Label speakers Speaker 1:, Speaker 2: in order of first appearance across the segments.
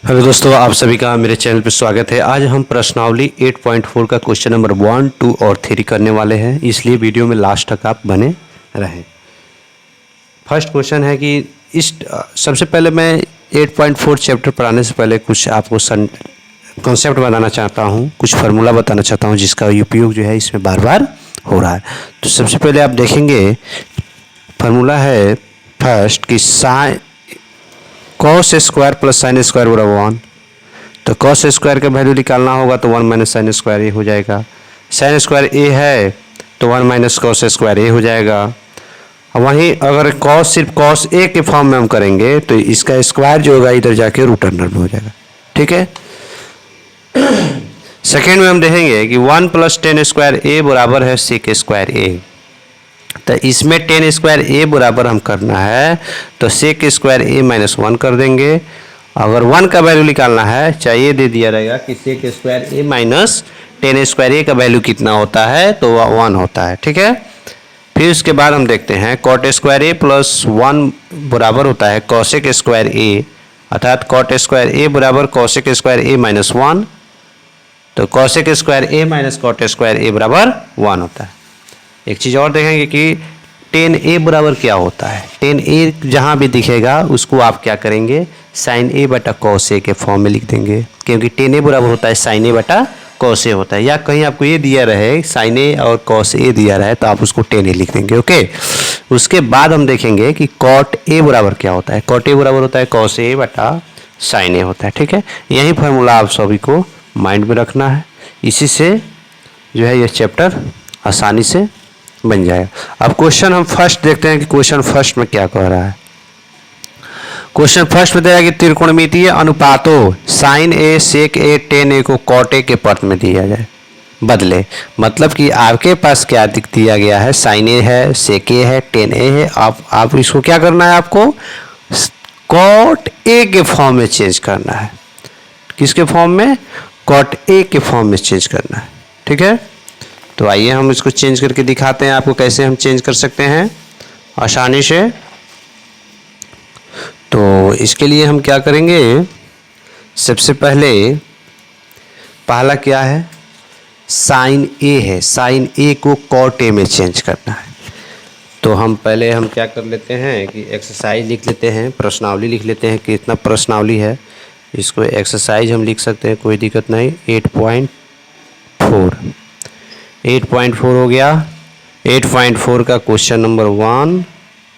Speaker 1: Hello दोस्तों, आप सभी का मेरे चैनल पर स्वागत है। आज हम प्रश्नावली 8.4 का क्वेश्चन नंबर 1, 2 और 3 करने वाले हैं, इसलिए वीडियो में लास्ट तक आप बने रहें। फर्स्ट क्वेश्चन है कि सबसे पहले मैं 8.4 चैप्टर पढ़ाने से पहले कुछ आपको कॉन्सेप्ट बताना चाहता हूँ, कुछ फार्मूला बताना चाहता हूँ जिसका उपयोग जो है इसमें बार बार हो रहा है। तो सबसे पहले आप देखेंगे फार्मूला है फर्स्ट कि cos square plus sine square बराबर 1। तो कॉस स्क्वायर का वैल्यू निकालना होगा तो 1 माइनस साइन स्क्वायर ए हो जाएगा। साइन स्क्वायर ए है तो 1 माइनस कॉस स्क्वायर ए हो जाएगा। वहीं अगर कॉस सिर्फ कॉस ए के फॉर्म में हम करेंगे तो इसका स्क्वायर जो होगा इधर जाके रूट अंडर में हो जाएगा। ठीक है। सेकेंड में हम देखेंगे कि 1 प्लस टेन स्क्वायर ए बराबर है सेक स्क्वायर ए। तो इसमें टेन स्क्वायर ए बराबर हम करना है तो सेक स्क्वायर ए माइनस 1 कर देंगे। अगर 1 का वैल्यू निकालना है चाहिए दे दिया रहेगा कि सेक स्क्वायर ए माइनस टेन स्क्वायर ए का वैल्यू कितना होता है तो 1 होता है। ठीक है। फिर उसके बाद हम देखते हैं कॉट स्क्वायर ए प्लस 1 बराबर होता है कॉसेक स्क्वायर ए, अर्थात कॉट स्क्वायर ए बराबर कॉसेक स्क्वायर ए माइनस 1। तो कॉसेक स्क्वायर ए माइनस कॉट स्क्वायर ए बराबर 1 होता है। एक चीज़ और देखेंगे कि टेन ए बराबर क्या होता है। टेन ए जहाँ भी दिखेगा उसको आप क्या करेंगे, साइन ए बटा कॉस ए के फॉर्म में लिख देंगे, क्योंकि टेन ए बराबर होता है साइन ए बटा कॉस ए होता है। या कहीं आपको ये दिया रहे साइन ए और कॉस ए दिया रहे तो आप उसको टेन ए लिख देंगे। ओके। उसके बाद हम देखेंगे कि कॉट ए बराबर क्या होता है। कॉट ए बराबर होता है कॉस ए बटा साइन ए होता है। ठीक है। यही फार्मूला आप सभी को माइंड में रखना है, इसी से जो है ये चैप्टर आसानी से बन जाएगा। अब क्वेश्चन हम फर्स्ट देखते हैं कि क्वेश्चन फर्स्ट में क्या कह रहा है। क्वेश्चन फर्स्ट में दिया कि त्रिकोणमितीय अनुपातों साइन ए सेक ए टेन ए को कॉट ए के पद में दिया जाए बदले। मतलब कि आपके पास क्या दिया गया है, साइन ए है, सेक ए है, टेन ए है। आप इसको क्या करना है, आपको कॉट ए के फॉर्म में चेंज करना है। किसके फॉर्म में, कॉट ए के फॉर्म में चेंज करना है। ठीक है। तो आइए हम इसको चेंज करके दिखाते हैं आपको कैसे हम चेंज कर सकते हैं आसानी से। तो इसके लिए हम क्या करेंगे, सबसे पहला क्या है, साइन ए है, साइन ए को कॉट ए में चेंज करना है। तो हम क्या कर लेते हैं कि एक्सरसाइज लिख लेते हैं, प्रश्नावली लिख लेते हैं कि इतना प्रश्नावली है, इसको एक्सरसाइज हम लिख सकते हैं, कोई दिक्कत नहीं। 8.4 हो गया। 8.4 का क्वेश्चन नंबर 1,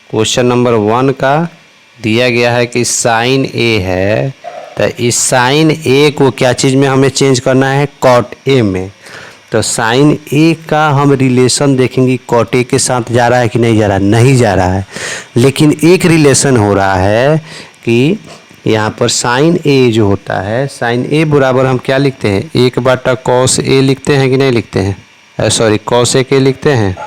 Speaker 1: क्वेश्चन नंबर 1 का दिया गया है कि साइन ए है, तो इस साइन ए को क्या चीज़ में हमें चेंज करना है, कॉट ए में। तो साइन ए का हम रिलेशन देखेंगे कॉट ए के साथ जा रहा है कि नहीं जा रहा है, नहीं जा रहा है, लेकिन एक रिलेशन हो रहा है कि यहाँ पर साइन ए जो होता है, साइन ए बराबर हम क्या लिखते हैं, 1 बटा कॉस ए लिखते हैं कि नहीं लिखते हैं, सॉरी कॉस ए के लिखते हैं।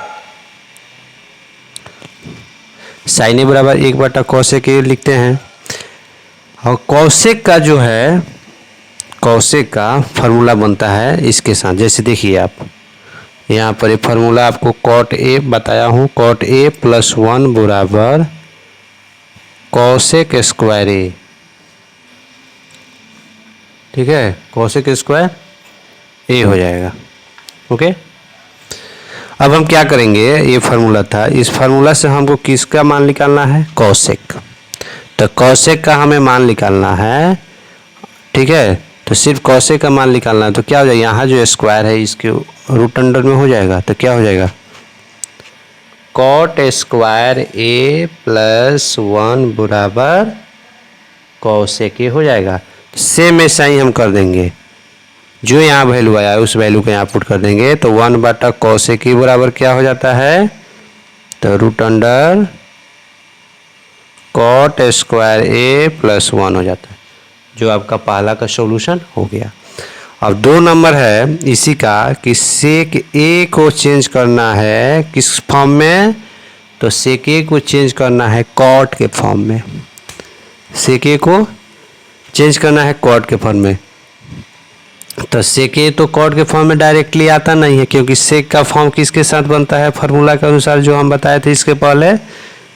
Speaker 1: साइन ए बराबर 1 बटा कॉस ए के लिखते हैं। और कॉसेक का जो है, कॉसेक का फार्मूला बनता है इसके साथ। जैसे देखिए आप यहाँ पर एक फार्मूला आपको कॉट ए बताया हूँ, कॉट ए प्लस 1 बराबर कॉसेक स्क्वायर ए। ठीक है, कॉसेक स्क्वायर ए हो जाएगा। ओके। अब हम क्या करेंगे, ये फार्मूला था, इस फार्मूला से हमको किसका मान निकालना है, कॉसेक। तो कॉसेक का हमें मान निकालना है। ठीक है। तो सिर्फ कॉसेक का मान निकालना है तो क्या हो जाएगा, यहाँ जो स्क्वायर है इसके रूट अंडर में हो जाएगा। तो क्या हो जाएगा, कॉट स्क्वायर ए प्लस 1 बराबर कॉसेक ए हो जाएगा। सेम ऐसा ही हम कर देंगे, जो यहाँ वैल्यू आया है उस वैल्यू को यहाँ पुट कर देंगे। तो 1 बटा कॉसेक ए बराबर क्या हो जाता है, तो रूट अंडर कॉट स्क्वायर ए प्लस 1 हो जाता है, जो आपका पहला का सॉल्यूशन हो गया। अब 2 नंबर है इसी का कि सेक ए को चेंज करना है किस फॉर्म में, तो सेक ए को चेंज करना है कॉट के फॉर्म में। सेक ए को चेंज करना है कॉट के फॉर्म में। तो सेक ए तो कॉट के फॉर्म में डायरेक्टली आता नहीं है, क्योंकि सेक का फॉर्म किसके साथ बनता है, फार्मूला के अनुसार जो हम बताए थे इसके पहले।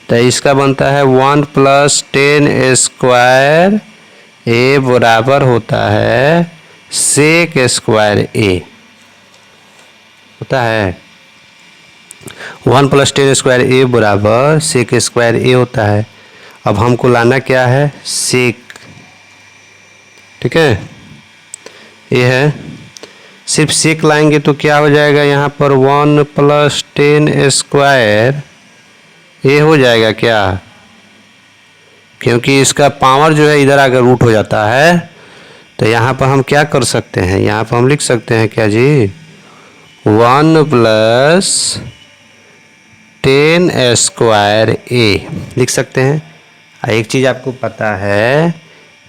Speaker 1: तो इसका बनता है 1 प्लस टेन स्क्वायर ए बराबर होता है सेक स्क्वायर ए होता है। 1 प्लस टेन स्क्वायर ए बराबर सेक स्क्वायर ए होता है। अब हमको लाना क्या है, सेक। ठीक है, ये है, सिर्फ सेक लाएंगे तो क्या हो जाएगा यहाँ पर 1 प्लस टेन स्क्वायर ए हो जाएगा क्या, क्योंकि इसका पावर जो है इधर आकर रूट हो जाता है। तो यहाँ पर हम क्या कर सकते हैं, यहाँ पर हम लिख सकते हैं क्या जी, 1 प्लस टेन स्क्वायर ए लिख सकते हैं। एक चीज़ आपको पता है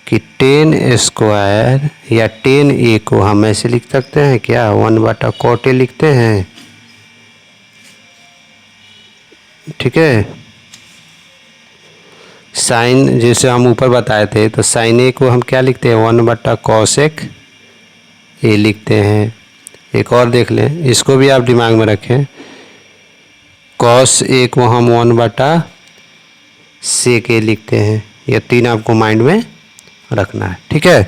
Speaker 1: कि टेन स्क्वायर या टेन ए को हम ऐसे लिख सकते हैं क्या, 1/cot ए लिखते हैं। ठीक है, साइन जैसे हम ऊपर बताए थे, तो साइन ए को हम क्या लिखते हैं, 1/cosec ए लिखते हैं। एक और देख लें, इसको भी आप दिमाग में रखें, cos ए को हम 1/sec ए लिखते हैं। ये तीन आपको माइंड में रखना है। ठीक है,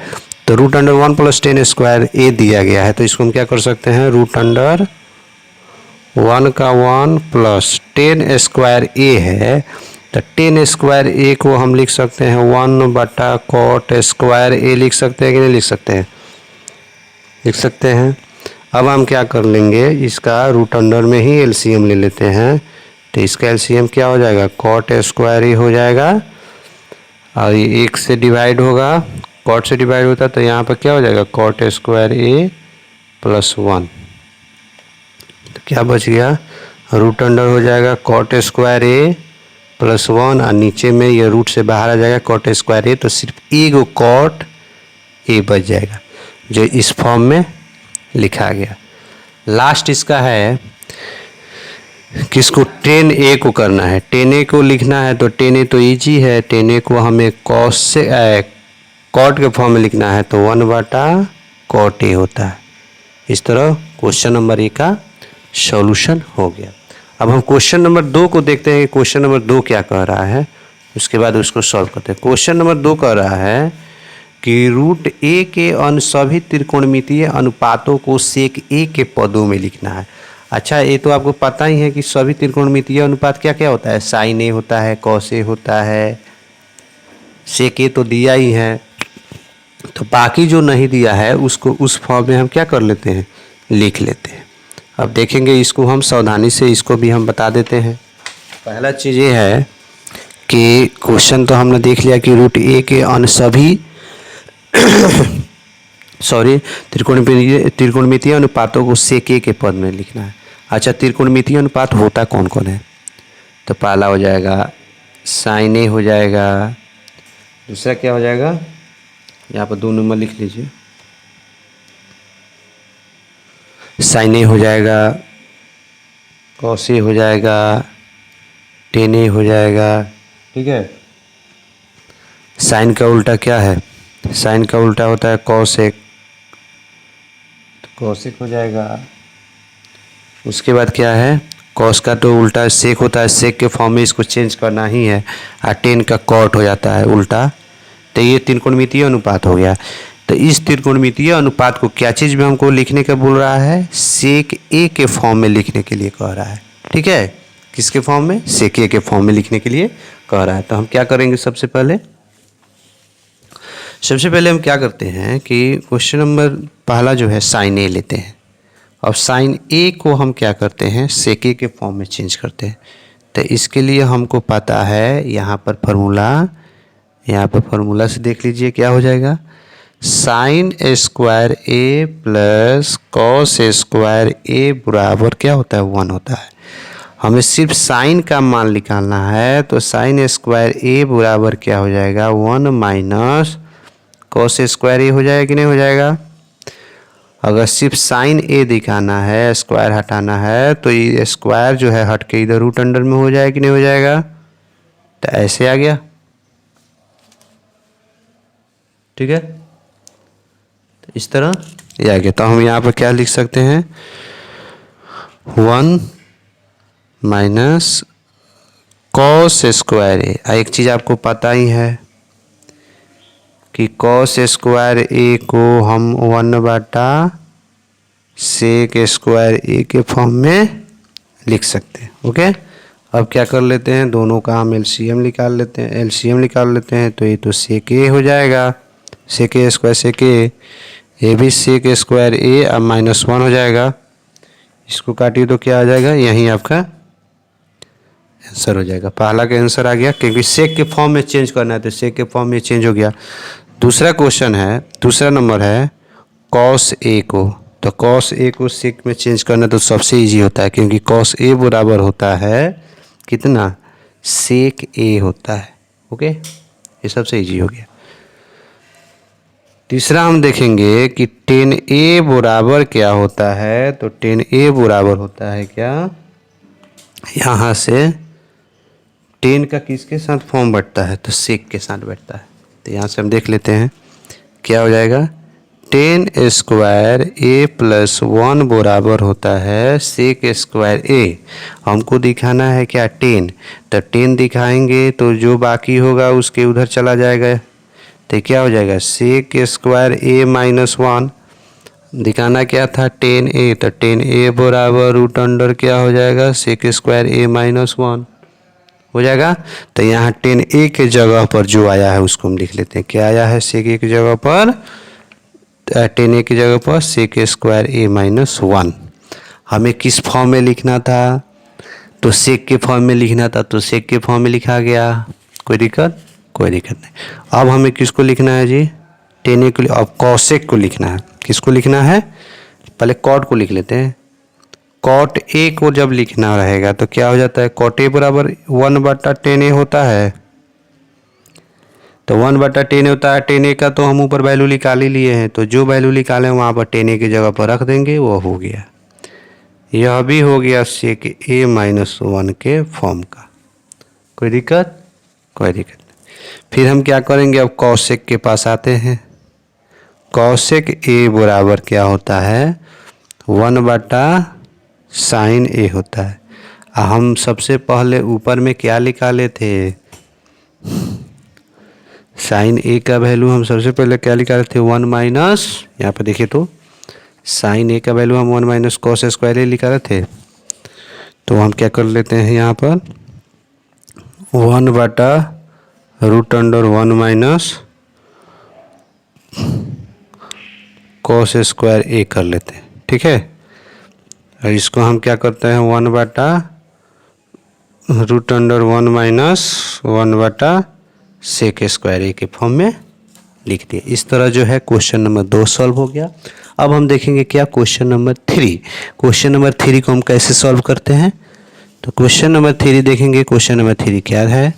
Speaker 1: तो root under 1 plus ten square a दिया गया है, तो इसको हम क्या कर सकते हैं, रूट अंडर 1 का 1 प्लस टेन स्क्वायर ए है, तो टेन स्क्वायर ए को हम लिख सकते हैं 1/cot स्क्वायर ए लिख सकते हैं कि नहीं लिख सकते हैं, लिख सकते हैं। अब हम क्या कर लेंगे, इसका रूट अंडर में ही एलसीएम ले लेते हैं। तो इसका एलसीएम क्या हो जाएगा, cot स्क्वायर ए हो जाएगा, और ये 1 से डिवाइड होगा, cot से डिवाइड होता है, तो यहाँ पर क्या हो जाएगा, cot स्क्वायर ए प्लस 1। तो क्या बच गया, रूट अंडर हो जाएगा cot स्क्वायर ए प्लस 1, और नीचे में ये रूट से बाहर आ जाएगा cot स्क्वायर ए, तो सिर्फ एक cot ए बच जाएगा, जो इस फॉर्म में लिखा गया। लास्ट इसका है किसको, टेन ए को करना है। टेन ए को लिखना है तो टेन ए तो ईजी है, टेन ए को हमें cos से cot के फॉर्म में लिखना है, तो 1/cot ए होता है। इस तरह क्वेश्चन नंबर ए का सॉल्यूशन हो गया। अब हम क्वेश्चन नंबर 2 को देखते हैं कि क्वेश्चन नंबर 2 क्या कह रहा है, उसके बाद उसको सॉल्व करते हैं। क्वेश्चन नंबर 2 कह रहा है कि रूट ए के अन्य सभी त्रिकोणमितीय अनुपातों को सेक ए के पदों में लिखना है। अच्छा, ये तो आपको पता ही है कि सभी त्रिकोणमितीय अनुपात क्या क्या होता है, साइन ए होता है, कॉस ए होता है, सेक ए तो दिया ही है। तो बाकी जो नहीं दिया है उसको उस फॉर्म में हम क्या कर लेते हैं, लिख लेते हैं। अब देखेंगे इसको हम सावधानी से, इसको भी हम बता देते हैं। पहला चीज़ ये है कि क्वेश्चन तो हमने देख लिया कि रूट ए के अन्य सभी त्रिकोणमितीय अनुपातों को सेक ए के पद में लिखना है। अच्छा, त्रिकोणमितीय अनुपात होता कौन कौन है, तो पहला हो जाएगा साइन ए हो जाएगा, दूसरा क्या हो जाएगा, यहाँ पर 2 नंबर लिख लीजिए, साइन ए हो जाएगा, कॉस ए हो जाएगा, टेन ए हो जाएगा। ठीक है, साइन का उल्टा क्या है, साइन का उल्टा होता है कॉसेक, तो कॉसेक हो जाएगा। उसके बाद क्या है, कॉस का तो उल्टा सेक होता है, सेक के फॉर्म में इसको चेंज करना ही है, और टेन का कॉट हो जाता है उल्टा। तो ये त्रिकोणमितीय अनुपात हो गया। तो इस त्रिकोणमितीय अनुपात को क्या चीज़ में हमको लिखने का बोल रहा है, सेक ए के फॉर्म में लिखने के लिए कह रहा है। ठीक है, किसके फॉर्म में, सेक ए के फॉर्म में लिखने के लिए कह रहा है। तो हम क्या करेंगे, सबसे पहले हम क्या करते हैं कि क्वेश्चन नंबर पहला जो है साइन ए लेते हैं, और साइन ए को हम क्या करते हैं, सेक ए के फॉर्म में चेंज करते हैं। तो इसके लिए हमको पता है यहाँ पर फार्मूला से देख लीजिए क्या हो जाएगा, साइन स्क्वायर ए प्लस कॉस स्क्वायर ए बराबर क्या होता है, 1 होता है। हमें सिर्फ साइन का मान निकालना है, तो साइन स्क्वायर ए बराबर क्या हो जाएगा, 1 माइनस कॉस स्क्वायर ए हो जाएगा कि नहीं हो जाएगा। अगर सिर्फ साइन ए दिखाना है, स्क्वायर हटाना है, तो ये स्क्वायर जो है हट के इधर रूट अंडर में हो जाएगा कि नहीं हो जाएगा। तो ऐसे आ गया, ठीक है, तो इस तरह ये आ गया। तो हम यहाँ पर क्या लिख सकते हैं, 1 माइनस कॉस स्क्वायर ए। एक चीज़ आपको पता ही है कि कॉस स्क्वायर ए को हम 1/sec² ए के फॉर्म में लिख सकते हैं। ओके, अब क्या कर लेते हैं, दोनों का हम एलसीएम निकाल लेते हैं। एलसीएम निकाल लेते हैं तो ये तो sec ए हो जाएगा, sec ए स्क्वायर sec ए, ये भी sec स्क्वायर ए अब -1 हो जाएगा। इसको काटिए तो क्या आ जाएगा, यहीं आपका आंसर हो जाएगा। पहला का आंसर आ गया, क्योंकि सेक के फॉर्म में चेंज करना है तो सेक के फॉर्म में चेंज हो गया। दूसरा क्वेश्चन है, दूसरा नंबर है कॉस ए को, तो कॉस ए को सेक में चेंज करना तो सबसे इजी होता है, क्योंकि कॉस ए बराबर होता है कितना, सेक ए होता है। ओके, ये सबसे इजी हो गया। तीसरा हम देखेंगे कि tan ए बराबर क्या होता है, तो tan ए बराबर होता है क्या, यहाँ से tan का किसके साथ फॉर्म बैठता है, तो sec के साथ बैठता है। तो यहाँ से हम देख लेते हैं क्या हो जाएगा, tan स्क्वायर ए प्लस 1 बराबर होता है sec स्क्वायर ए। हमको दिखाना है क्या, tan, तो tan दिखाएंगे तो जो बाकी होगा उसके उधर चला जाएगा, तो क्या हो जाएगा sec स्क्वायर ए -1। दिखाना क्या था, tan ए, तो tan ए बराबर रूट अंडर क्या हो जाएगा, sec स्क्वायर ए -1 हो जाएगा। तो यहाँ tan ए के जगह पर जो आया है उसको हम लिख लेते हैं, क्या आया है, sec ए की जगह पर, tan ए की जगह पर sec स्क्वायर ए -1। हमें किस फॉर्म में लिखना था, तो sec के फॉर्म में लिखना था, तो sec के फॉर्म में लिखा गया, कोई दिक्कत, कोई दिक्कत नहीं। अब हमें किसको लिखना है जी, tan ए को, अब cosec को लिखना है। किसको लिखना है, पहले cot को लिख लेते हैं। cot ए को जब लिखना रहेगा तो क्या हो जाता है, cot ए बराबर 1/tan ए होता है, तो 1/tan ए होता है। tan ए का तो हम ऊपर वैल्यू निकाल ही लिए हैं, तो जो वैल्यू निकालें वहाँ पर tan ए की जगह पर रख देंगे, वो हो गया। यह भी हो गया sec ए -1 के फॉर्म का, कोई दिक्कत, कोई दिक्कत नहीं। फिर हम क्या करेंगे, अब cosec के पास आते हैं। cosec ए बराबर क्या होता है, 1/sin ए होता है। हम सबसे पहले ऊपर में क्या निकाले थे, sin ए का वैल्यू हम सबसे पहले क्या निकाले थे, 1 - यहाँ पर देखिए तो sin ए का वैल्यू हम 1 - cos स्क्वायर ए निकाले थे। तो हम क्या कर लेते हैं, यहाँ पर 1/√1 cos स्क्वायर ए कर लेते हैं, ठीक है। और इसको हम क्या करते हैं, 1/√1 - sec स्क्वायर ए के फॉर्म में लिख दिए। इस तरह जो है क्वेश्चन नंबर 2 सॉल्व हो गया। अब हम देखेंगे क्या, क्वेश्चन नंबर 3। क्वेश्चन नंबर 3 को हम कैसे सॉल्व करते हैं, तो क्वेश्चन नंबर 3 देखेंगे। क्वेश्चन नंबर 3 क्या है,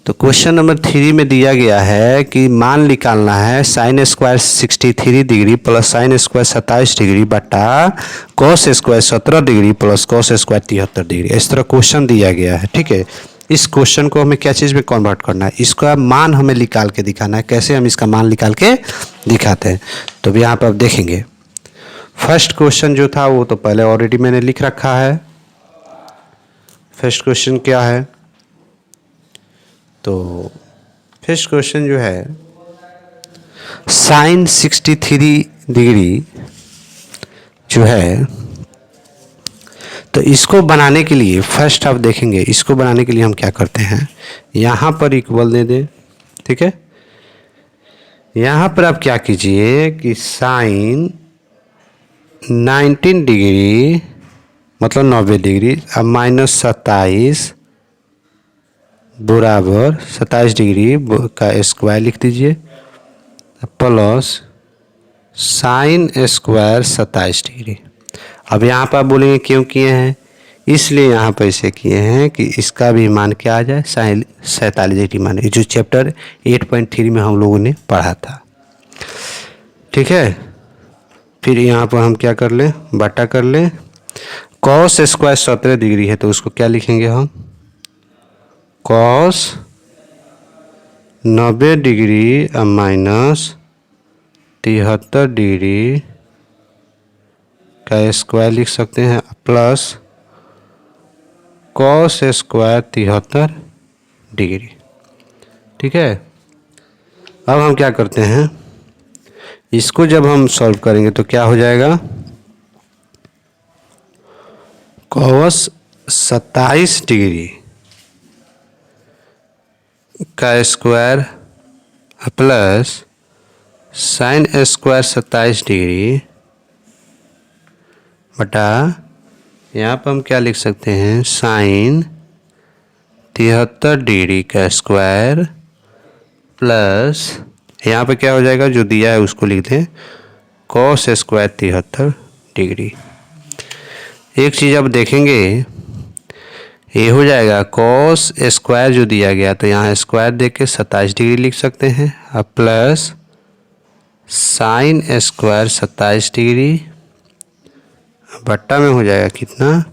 Speaker 1: तो क्वेश्चन नंबर 3 में दिया गया है कि मान निकालना है sin square 63 degree plus sin square 27 degree बटा cos square 17 degree plus cos square 73 degree. इस तरह क्वेश्चन दिया गया है, ठीक है। इस क्वेश्चन को हमें क्या चीज़ में कन्वर्ट करना है, इसका मान हमें निकाल के दिखाना है। कैसे हम इसका मान निकाल के दिखाते हैं, तो यहाँ पर आप देखेंगे फर्स्ट क्वेश्चन जो था वो तो पहले ऑलरेडी मैंने लिख रखा है। फर्स्ट क्वेश्चन क्या है, तो फर्स्ट क्वेश्चन जो है sin 63 डिग्री जो है, तो इसको बनाने के लिए फर्स्ट आप देखेंगे, इसको बनाने के लिए हम क्या करते हैं, यहाँ पर इक्वल दे दें, ठीक है। यहाँ पर आप क्या कीजिए कि sin 19 डिग्री मतलब 90 डिग्री अब -27 बराबर 27 डिग्री का स्क्वायर लिख दीजिए प्लस sin स्क्वायर 27 डिग्री। अब यहाँ पर आप बोलेंगे क्यों किए हैं, इसलिए यहाँ पर ऐसे किए हैं कि इसका भी मान क्या आ जाए, 47 डिग्री मान, जो चैप्टर 8.3 में हम लोगों ने पढ़ा था, ठीक है। फिर यहाँ पर हम क्या कर लें, बटा कर लें, cos स्क्वायर 17 डिग्री है तो उसको क्या लिखेंगे हम, cos 90 डिग्री माइनस 73 डिग्री का स्क्वायर लिख सकते हैं प्लस cos स्क्वायर 73 डिग्री, ठीक है। अब हम क्या करते हैं, इसको जब हम सॉल्व करेंगे तो क्या हो जाएगा, cos 27 डिग्री का square plus sine square 27 degree बटा, यहाँ पर हम क्या लिख सकते हैं, साइन 73 डिग्री का स्क्वायर प्लस, यहाँ पे क्या हो जाएगा, जो दिया है उसको लिख दें, कॉस स्क्वायर 73 डिग्री। एक चीज़ अब देखेंगे, ये हो जाएगा कॉस स्क्वायर जो दिया गया तो यहाँ स्क्वायर दे के 27 डिग्री लिख सकते हैं, अब प्लस साइन स्क्वायर 27 डिग्री बट्टा में हो जाएगा कितना,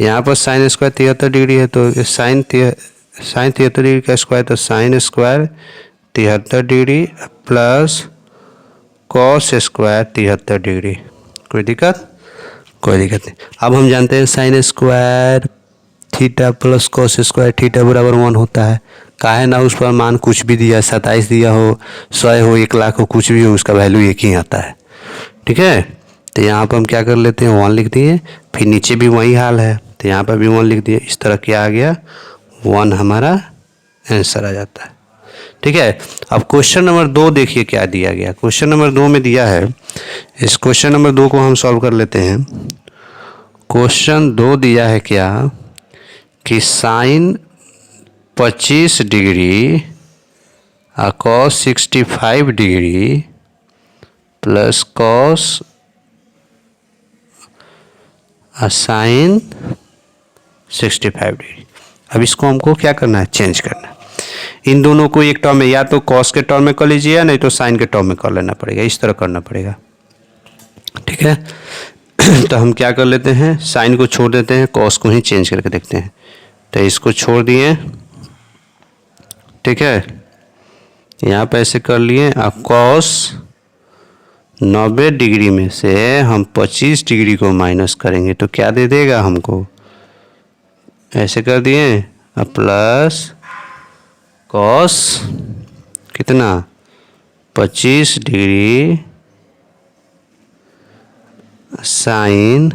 Speaker 1: यहाँ पर साइन स्क्वायर 73 डिग्री है तो साइन 73 डिग्री का स्क्वायर तो sine square 73 degree plus cos square 73 degree. कोई दिक्कत, कोई दिक्कत नहीं। अब हम जानते हैं sine square theta plus cos square theta बराबर 1 होता है। काहे ना उस पर मान कुछ भी दिया, 27 दिया हो, 100 हो, 1 लाख हो, कुछ भी हो, उसका वैल्यू एक ही आता है। ठीक है, तो यहाँ पर हम क्या कर लेते हैं, 1 लिख दिए, फिर नीचे भी वही हाल है तो यहाँ पर भी 1 लिख दिए। इस तरह क्या आ गया, 1 हमारा आंसर आ जाता है। ठीक है, अब क्वेश्चन नंबर 2 देखिए क्या दिया गया। क्वेश्चन नंबर 2 में दिया है, इस क्वेश्चन नंबर 2 को हम सॉल्व कर लेते हैं। क्वेश्चन 2 दिया है क्या कि sine 25 degree cos 65 degree plus cos sine 65 degree. अब इसको हमको क्या करना है, चेंज करना है। इन दोनों को एक टर्म में, या तो कॉस के टर्म में कर लीजिए या नहीं तो साइन के टर्म में कर लेना पड़ेगा, इस तरह करना पड़ेगा। ठीक है, तो हम क्या कर लेते हैं, साइन को छोड़ देते हैं, कॉस को ही चेंज करके देखते हैं। तो इसको छोड़ दिए, ठीक है, यहाँ पे ऐसे कर लिए। अब कॉस 90 डिग्री में से हम 25 डिग्री को माइनस करेंगे तो क्या दे देगा हमको, ऐसे कर दिए। अब प्लस कॉस कितना 25 degree sine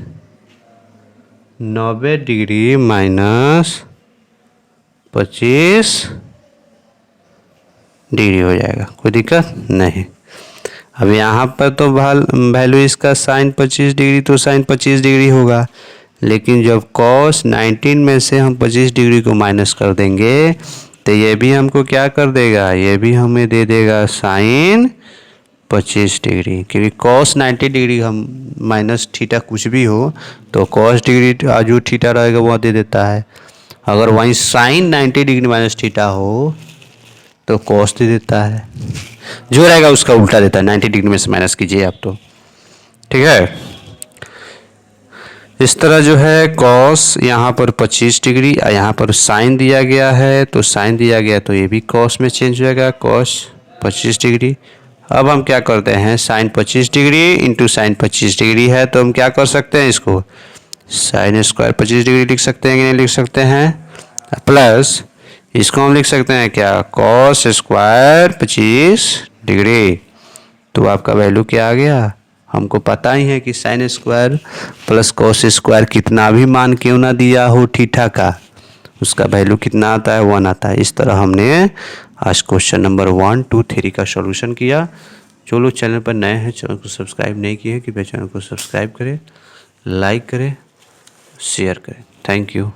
Speaker 1: 90 degree minus 25 degree हो जाएगा। कोई दिक्कत नहीं। अब यहाँ पर तो वैल्यू इसका साइन 25 डिग्री तो साइन 25 डिग्री होगा, लेकिन जब कॉस 19 में से हम 25 डिग्री को माइनस कर देंगे तो ये भी हमको क्या कर देगा, ये भी हमें दे देगा साइन 25 डिग्री, क्योंकि कॉस 90 डिग्री हम माइनस थीटा कुछ भी हो तो कॉस डिग्री जो थीटा रहेगा वो दे देता है। अगर वहीं साइन 90 डिग्री माइनस थीटा हो तो कॉस दे देता है, जो रहेगा उसका उल्टा देता है। 90 डिग्री में से माइनस कीजिए आप तो, ठीक है। इस तरह जो है कॉस यहाँ पर 25 डिग्री, यहाँ पर साइन दिया गया है तो साइन दिया गया तो ये भी कॉस में चेंज हो जाएगा, कॉस 25 डिग्री। अब हम क्या करते हैं, sine 25 degree into sine 25 degree है तो हम क्या कर सकते हैं, इसको साइन स्क्वायर 25 डिग्री लिख सकते हैं कि नहीं लिख सकते हैं, प्लस इसको हम लिख सकते हैं क्या, कॉस स्क्वायर 25 डिग्री। तो आपका वैल्यू क्या आ गया, हमको पता ही है कि sine square plus cos square कितना भी मान क्यों ना दिया हो थीटा का, उसका वैल्यू कितना आता है, 1 आता है। इस तरह हमने आज क्वेश्चन नंबर 1, 2, 3 का सॉल्यूशन किया। जो लोग चैनल पर नए हैं, चैनल को सब्सक्राइब नहीं किए हैं, कृपया चैनल को सब्सक्राइब करें, लाइक करें, शेयर करें। Thank you.